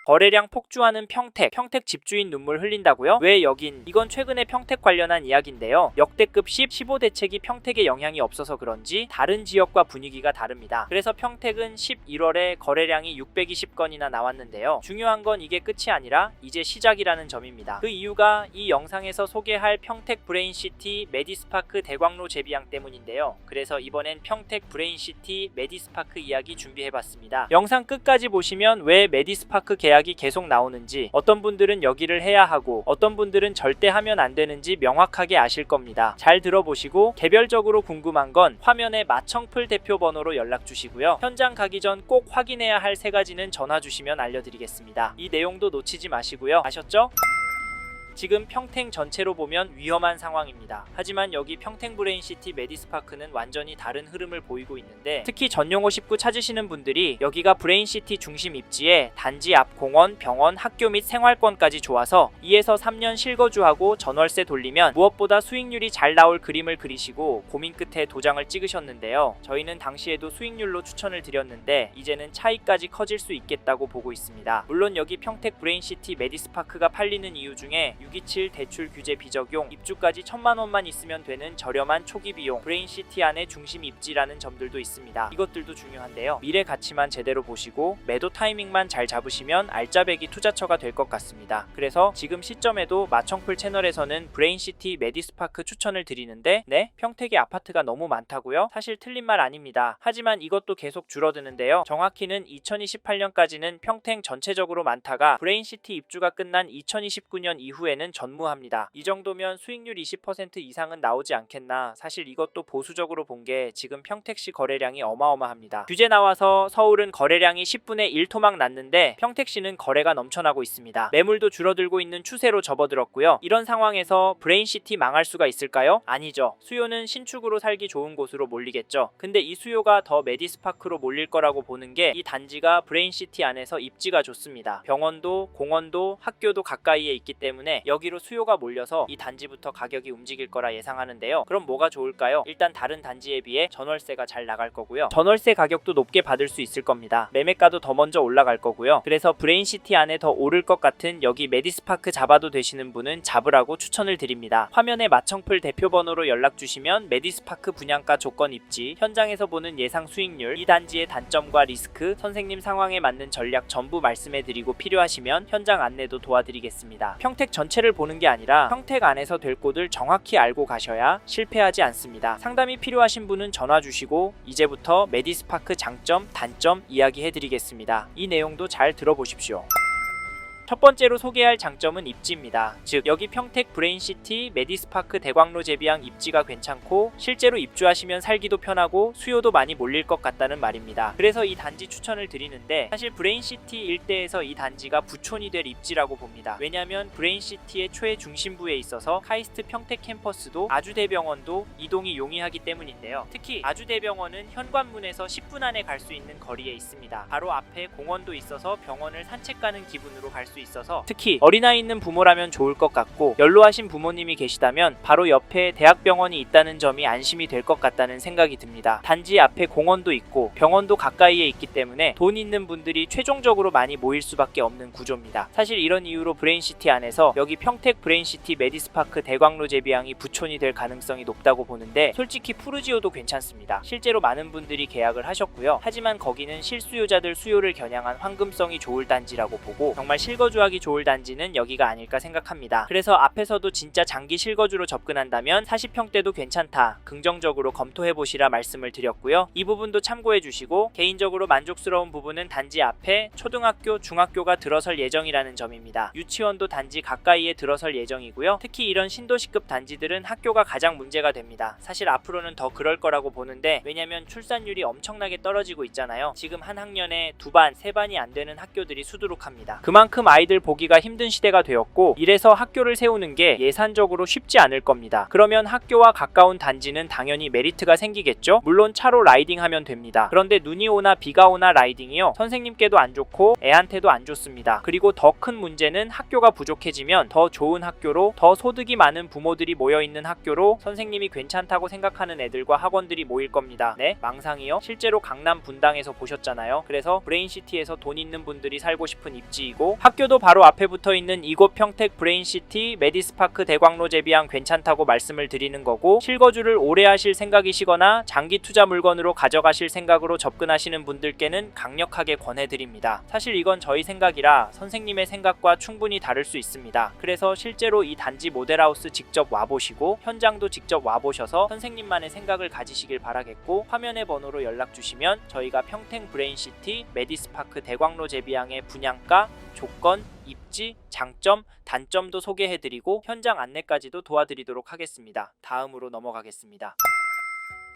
거래량 폭주하는 평택 집주인 눈물 흘린다고요? 왜 여긴? 이건 최근에 평택 관련한 이야기인데요. 역대급 15 대책이 평택에 영향이 없어서 그런지 다른 지역과 분위기가 다릅니다. 그래서 평택은 11월에 거래량이 620건이나 나왔는데요. 중요한 건 이게 끝이 아니라 이제 시작이라는 점입니다. 그 이유가 이 영상에서 소개할 평택 브레인시티 메디스파크 대광로 재비양 때문인데요. 그래서 이번엔 평택 브레인시티 메디스파크 이야기 준비해봤습니다. 영상 끝까지 보시면 왜 메디스파크 계약이 계속 나오는지, 어떤 분들은 여기를 해야 하고 어떤 분들은 절대 하면 안 되는지 명확하게 아실 겁니다. 잘 들어보시고 개별적으로 궁금한 건 화면에 마청풀 대표 번호로 연락 주시고요. 현장 가기 전 꼭 확인해야 할 3가지는 전화 주시면 알려드리겠습니다. 이 내용도 놓치지 마시고요. 아셨죠? 지금 평택 전체로 보면 위험한 상황입니다. 하지만 여기 평택 브레인시티 메디스파크는 완전히 다른 흐름을 보이고 있는데, 특히 전용호 19 찾으시는 분들이 여기가 브레인시티 중심 입지에 단지 앞 공원, 병원, 학교 및 생활권까지 좋아서 2에서 3년 실거주하고 전월세 돌리면 무엇보다 수익률이 잘 나올 그림을 그리시고 고민 끝에 도장을 찍으셨는데요. 저희는 당시에도 수익률로 추천을 드렸는데 이제는 차이까지 커질 수 있겠다고 보고 있습니다. 물론 여기 평택 브레인시티 메디스파크가 팔리는 이유 중에 627 대출 규제 비적용, 입주까지 1000만원만 있으면 되는 저렴한 초기 비용, 브레인시티 안에 중심 입지라는 점들도 있습니다. 이것들도 중요한데요. 미래 가치만 제대로 보시고 매도 타이밍만 잘 잡으시면 알짜배기 투자처가 될 것 같습니다. 그래서 지금 시점에도 마청풀 채널에서는 브레인시티 메디스파크 추천을 드리는데, 네? 평택에 아파트가 너무 많다고요? 사실 틀린 말 아닙니다. 하지만 이것도 계속 줄어드는데요. 정확히는 2028년까지는 평택 전체적으로 많다가 브레인시티 입주가 끝난 2029년 이후에는 전무합니다. 이 정도면 수익률 20% 이상은 나오지 않겠나. 사실 이것도 보수적으로 본 게 지금 평택시 거래량이 어마어마합니다. 규제 나와서 서울은 거래량이 10분의 1 토막 났는데 평택시는 거래가 넘쳐나고 있습니다. 매물도 줄어들고 있는 추세로 접어들었고요. 이런 상황에서 브레인시티 망할 수가 있을까요? 아니죠. 수요는 신축으로 살기 좋은 곳으로 몰리겠죠. 근데 이 수요가 더 메디스파크로 몰릴 거라고 보는 게 이 단지가 브레인시티 안에서 입지가 좋습니다. 병원도 공원도 학교도 가까이에 있기 때문에 여기로 수요가 몰려서 이 단지부터 가격이 움직일 거라 예상하는데요. 그럼 뭐가 좋을까요? 일단 다른 단지에 비해 전월세가 잘 나갈 거고요. 전월세 가격도 높게 받을 수 있을 겁니다. 매매가도 더 먼저 올라갈 거고요. 그래서 브레인시티 안에 더 오를 것 같은 여기 메디스파크 잡아도 되시는 분은 잡으라고 추천을 드립니다. 화면에 마청풀 대표 번호로 연락 주시면 메디스파크 분양가 조건 입지, 현장에서 보는 예상 수익률, 이 단지의 단점과 리스크, 선생님 상황에 맞는 전략 전부 말씀해 드리고 필요하시면 현장 안내도 도와드리겠습니다. 평택 전체를 보는 게 아니라 평택 안에서 될 곳을 정확히 알고 가셔야 실패하지 않습니다. 상담이 필요하신 분은 전화 주시고 이제부터 메디스파크 장점, 단점 이야기해 드리겠습니다. 이 내용도 잘 들어보십시오. 첫 번째로 소개할 장점은 입지입니다. 즉 여기 평택 브레인시티 메디스파크 대광로 재비양 입지가 괜찮고 실제로 입주하시면 살기도 편하고 수요도 많이 몰릴 것 같다는 말입니다. 그래서 이 단지 추천을 드리는데, 사실 브레인시티 일대에서 이 단지가 부촌이 될 입지라고 봅니다. 왜냐하면 브레인시티의 최 중심부에 있어서 카이스트 평택 캠퍼스도 아주대병원도 이동이 용이하기 때문인데요. 특히 아주대병원은 현관문에서 10분 안에 갈 수 있는 거리에 있습니다. 바로 앞에 공원도 있어서 병원을 산책 가는 기분으로 갈 수 있어서 특히 어린아이 있는 부모라면 좋을 것 같고, 연로하신 부모님이 계시다면 바로 옆에 대학병원이 있다는 점이 안심이 될 것 같다는 생각이 듭니다. 단지 앞에 공원도 있고 병원도 가까이에 있기 때문에 돈 있는 분들이 최종적으로 많이 모일 수밖에 없는 구조입니다. 사실 이런 이유로 브레인시티 안에서 여기 평택 브레인시티 메디스파크 대광로 재비양이 부촌이 될 가능성이 높다고 보는데, 솔직히 푸르지오도 괜찮습니다. 실제로 많은 분들이 계약을 하셨고요. 하지만 거기는 실수요자들 수요를 겨냥한 황금성이 좋을 단지라고 보고, 정말 실거주하기 좋을 단지는 여기가 아닐까 생각합니다. 그래서 앞에서도 진짜 장기 실거주로 접근한다면 40평대도 괜찮다, 긍정적으로 검토해보시라 말씀을 드렸고요. 이 부분도 참고해주시고, 개인적으로 만족스러운 부분은 단지 앞에 초등학교, 중학교가 들어설 예정이라는 점입니다. 유치원도 단지 가까이에 들어설 예정이고요. 특히 이런 신도시급 단지들은 학교가 가장 문제가 됩니다. 사실 앞으로는 더 그럴 거라고 보는데, 왜냐면 출산율이 엄청나게 떨어지고 있잖아요. 지금 한 학년에 2반, 3반이 안 되는 학교들이 수두룩합니다. 그만큼 아이들 보기가 힘든 시대가 되었고, 이래서 학교를 세우는 게 예산적으로 쉽지 않을 겁니다. 그러면 학교와 가까운 단지는 당연히 메리트가 생기겠죠? 물론 차로 라이딩하면 됩니다. 그런데 눈이 오나 비가 오나 라이딩이요, 선생님께도 안 좋고 애한테도 안 좋습니다. 그리고 더 큰 문제는 학교가 부족해지면 더 좋은 학교로, 더 소득이 많은 부모들이 모여있는 학교로 선생님이 괜찮다고 생각하는 애들과 학원들이 모일 겁니다. 네? 망상이요? 실제로 강남 분당에서 보셨잖아요. 그래서 브레인시티에서 돈 있는 분들이 살고 싶은 입지이고, 학교도 바로 앞에 붙어있는 이곳 평택 브레인시티 메디스파크 대광로 제비양 괜찮다고 말씀을 드리는 거고, 실거주를 오래 하실 생각이시거나 장기 투자 물건으로 가져가실 생각으로 접근하시는 분들께는 강력하게 권해드립니다. 사실 이건 저희 생각이라 선생님의 생각과 충분히 다를 수 있습니다. 그래서 실제로 이 단지 모델하우스 직접 와보시고 현장도 직접 와보셔서 선생님만의 생각을 가지시길 바라겠고, 화면의 번호로 연락주시면 저희가 평택 브레인시티 메디스파크 대광로 제비양의 분양가, 조건, 입지, 장점, 단점도 소개해드리고 현장 안내까지도 도와드리도록 하겠습니다. 다음으로 넘어가겠습니다.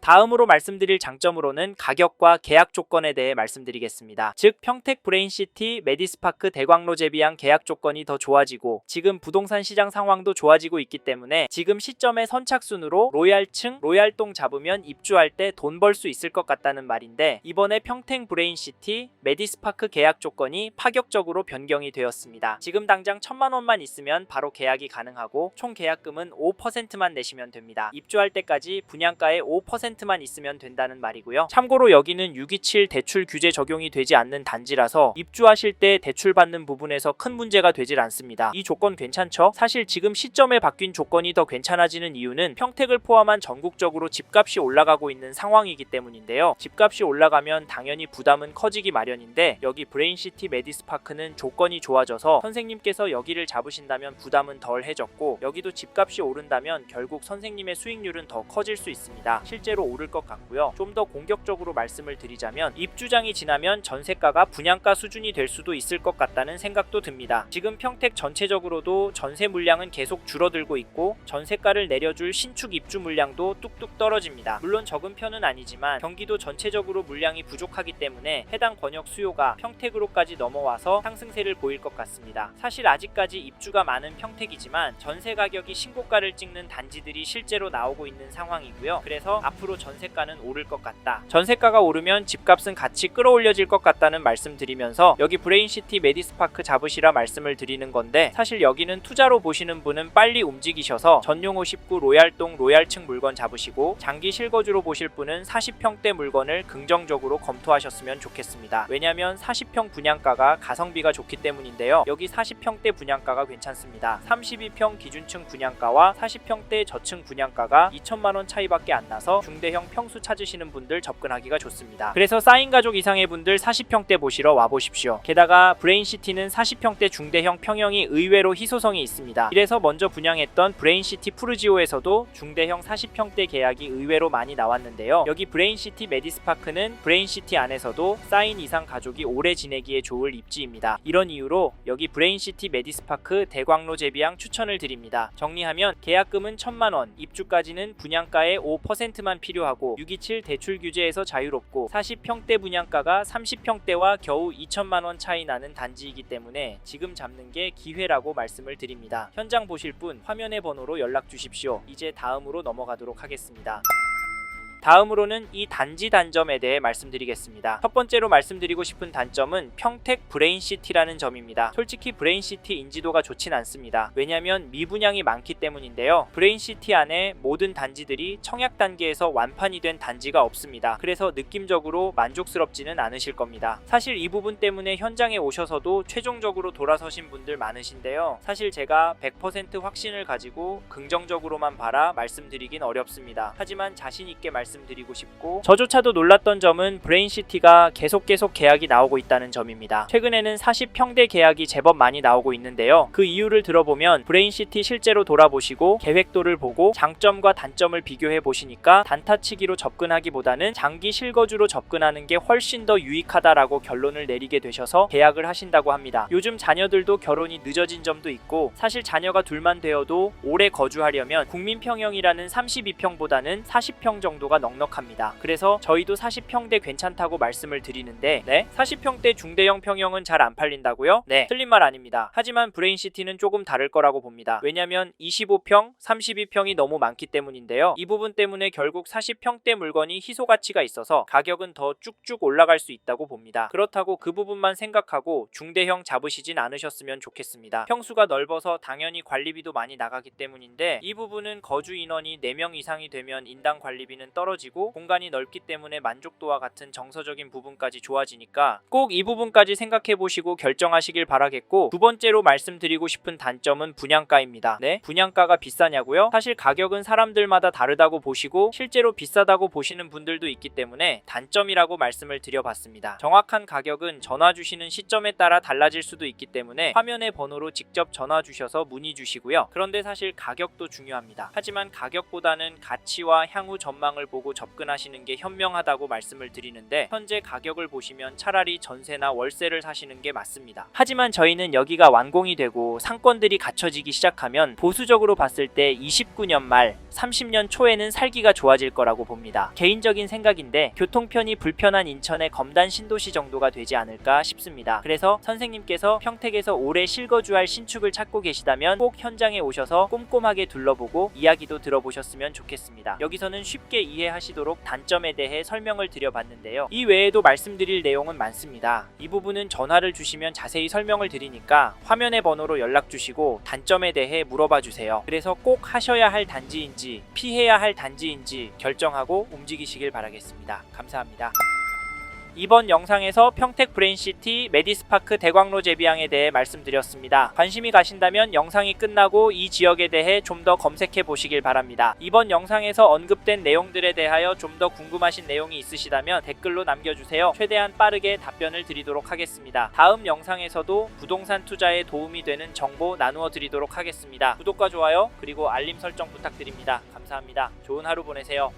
다음으로 말씀드릴 장점으로는 가격과 계약 조건에 대해 말씀드리겠습니다. 즉 평택 브레인시티 메디스파크 대광로 제비양 계약 조건이 더 좋아지고, 지금 부동산 시장 상황도 좋아지고 있기 때문에 지금 시점에 선착순으로 로얄층, 로얄동 잡으면 입주할 때 돈 벌 수 있을 것 같다는 말인데, 이번에 평택 브레인시티 메디스파크 계약 조건이 파격적으로 변경이 되었습니다. 지금 당장 1000만원만 있으면 바로 계약이 가능하고 총 계약금은 5%만 내시면 됩니다. 입주할 때까지 분양가의 5%만 있으면 된다는 말이고요. 참고로 여기는 627 대출 규제 적용이 되지 않는 단지라서 입주하실 때 대출 받는 부분에서 큰 문제가 되질 않습니다. 이 조건 괜찮죠? 사실 지금 시점에 바뀐 조건이 더 괜찮아지는 이유는 평택을 포함한 전국적으로 집값이 올라가고 있는 상황이기 때문인데요. 집값이 올라가면 당연히 부담은 커지기 마련인데, 여기 브레인시티 메디스파크는 조건이 좋아져서 선생님께서 여기를 잡으신다면 부담은 덜해졌고, 여기도 집값이 오른다면 결국 선생님의 수익률은 더 커질 수 있습니다. 실제로 오를 것 같고요. 좀 더 공격적으로 말씀을 드리자면 입주장이 지나면 전세가가 분양가 수준이 될 수도 있을 것 같다는 생각도 듭니다. 지금 평택 전체적으로도 전세 물량은 계속 줄어들고 있고, 전세가를 내려줄 신축 입주 물량도 뚝뚝 떨어집니다. 물론 적은 편은 아니지만 경기도 전체적으로 물량이 부족하기 때문에 해당 권역 수요가 평택으로까지 넘어와서 상승세를 보일 것 같습니다. 사실 아직까지 입주가 많은 평택이지만 전세 가격이 신고가를 찍는 단지들이 실제로 나오고 있는 상황이고요. 그래서 앞으로 전세가는 오를 것 같다, 전세가가 오르면 집값은 같이 끌어올려질 것 같다는 말씀 드리면서 여기 브레인시티 메디스파크 잡으시라 말씀을 드리는 건데, 사실 여기는 투자로 보시는 분은 빨리 움직이셔서 전용 59 로얄동 로얄층 물건 잡으시고, 장기 실거주로 보실 분은 40평대 물건을 긍정적으로 검토하셨으면 좋겠습니다. 왜냐면 40평 분양가가 가성비가 좋기 때문인데요. 여기 40평대 분양가가 괜찮습니다. 32평 기준층 분양가와 40평대 저층 분양가가 2천만원 차이밖에 안 나서 중대형 평수 찾으시는 분들 접근하기가 좋습니다. 그래서 쌓인 가족 이상의 분들 40평대 보시러 와보십시오. 게다가 브레인시티는 40평대 중대형 평형이 의외로 희소성이 있습니다. 이래서 먼저 분양했던 브레인시티 푸르지오에서도 중대형 40평대 계약이 의외로 많이 나왔는데요. 여기 브레인시티 메디스파크는 브레인시티 안에서도 쌓인 이상 가족이 오래 지내기에 좋을 입지입니다. 이런 이유로 여기 브레인시티 메디스파크 대광로 제비양 추천을 드립니다. 정리하면 계약금은 1000만원, 입주까지는 분양가의 5%만 필요하고 627 대출 규제에서 자유롭고 40평대 분양가가 30평대와 겨우 2천만원 차이 나는 단지이기 때문에 지금 잡는 게 기회라고 말씀을 드립니다. 현장 보실 분 화면의 번호로 연락 주십시오. 이제 다음으로 넘어가도록 하겠습니다. 다음으로는 이 단지 단점에 대해 말씀드리겠습니다. 첫 번째로 말씀드리고 싶은 단점은 평택 브레인시티라는 점입니다. 솔직히 브레인시티 인지도가 좋진 않습니다. 왜냐면 미분양이 많기 때문인데요. 브레인시티 안에 모든 단지들이 청약 단계에서 완판이 된 단지가 없습니다. 그래서 느낌적으로 만족스럽지는 않으실 겁니다. 사실 이 부분 때문에 현장에 오셔서도 최종적으로 돌아서신 분들 많으신데요. 사실 제가 100% 확신을 가지고 긍정적으로만 바라 말씀드리긴 어렵습니다. 하지만 자신있게 말씀드리고 싶고, 저조차도 놀랐던 점은 브레인시티가 계속 계약이 나오고 있다는 점입니다. 최근에는 40평대 계약이 제법 많이 나오고 있는데요. 그 이유를 들어보면 브레인시티 실제로 돌아보시고 계획도를 보고 장점과 단점을 비교해 보시니까 단타치기로 접근하기보다는 장기 실거주로 접근하는 게 훨씬 더 유익하다라고 결론을 내리게 되셔서 계약을 하신다고 합니다. 요즘 자녀들도 결혼이 늦어진 점도 있고, 사실 자녀가 둘만 되어도 오래 거주하려면 국민평형이라는 32평보다는 40평 정도가 물가가 넉넉합니다. 그래서 저희도 40평대 괜찮다고 말씀을 드리는데, 네? 40평대 중대형 평형은 잘 안 팔린다고요? 네, 틀린 말 아닙니다. 하지만 브레인시티는 조금 다를 거라고 봅니다. 왜냐면 25평, 32평이 너무 많기 때문인데요. 이 부분 때문에 결국 40평대 물건이 희소 가치가 있어서 가격은 더 쭉쭉 올라갈 수 있다고 봅니다. 그렇다고 그 부분만 생각하고 중대형 잡으시진 않으셨으면 좋겠습니다. 평수가 넓어서 당연히 관리비도 많이 나가기 때문인데, 이 부분은 거주 인원이 4명 이상이 되면 인당 관리비는 떨어지고 공간이 넓기 때문에 만족도와 같은 정서적인 부분까지 좋아지니까 꼭 이 부분까지 생각해 보시고 결정하시길 바라겠고, 두 번째로 말씀드리고 싶은 단점은 분양가입니다. 네? 분양가가 비싸냐고요? 사실 가격은 사람들마다 다르다고 보시고 실제로 비싸다고 보시는 분들도 있기 때문에 단점이라고 말씀을 드려봤습니다. 정확한 가격은 전화 주시는 시점에 따라 달라질 수도 있기 때문에 화면의 번호로 직접 전화 주셔서 문의 주시고요. 그런데 사실 가격도 중요합니다. 하지만 가격보다는 가치와 향후 전망을 보고 접근하시는 게 현명하다고 말씀을 드리는데, 현재 가격을 보시면 차라리 전세나 월세를 사시는 게 맞습니다. 하지만 저희는 여기가 완공이 되고 상권들이 갖춰지기 시작하면 보수적으로 봤을 때 29년 말 30년 초에는 살기가 좋아질 거라고 봅니다. 개인적인 생각인데 교통편이 불편한 인천의 검단 신도시 정도가 되지 않을까 싶습니다. 그래서 선생님께서 평택에서 오래 실거주할 신축을 찾고 계시다면 꼭 현장에 오셔서 꼼꼼하게 둘러보고 이야기도 들어보셨으면 좋겠습니다. 여기서는 쉽게 이해하시도록 단점에 대해 설명을 드려봤는데요. 이 외에도 말씀드릴 내용은 많습니다. 이 부분은 전화를 주시면 자세히 설명을 드리니까 화면의 번호로 연락 주시고 단점에 대해 물어봐 주세요. 그래서 꼭 하셔야 할 단지인지 피해야 할 단지인지 결정하고 움직이시길 바라겠습니다. 감사합니다. 이번 영상에서 평택 브레인시티 메디스파크 대광로 제비항에 대해 말씀드렸습니다. 관심이 가신다면 영상이 끝나고 이 지역에 대해 좀 더 검색해 보시길 바랍니다. 이번 영상에서 언급된 내용들에 대하여 좀 더 궁금하신 내용이 있으시다면 댓글로 남겨주세요. 최대한 빠르게 답변을 드리도록 하겠습니다. 다음 영상에서도 부동산 투자에 도움이 되는 정보 나누어 드리도록 하겠습니다. 구독과 좋아요 그리고 알림 설정 부탁드립니다. 감사합니다. 좋은 하루 보내세요.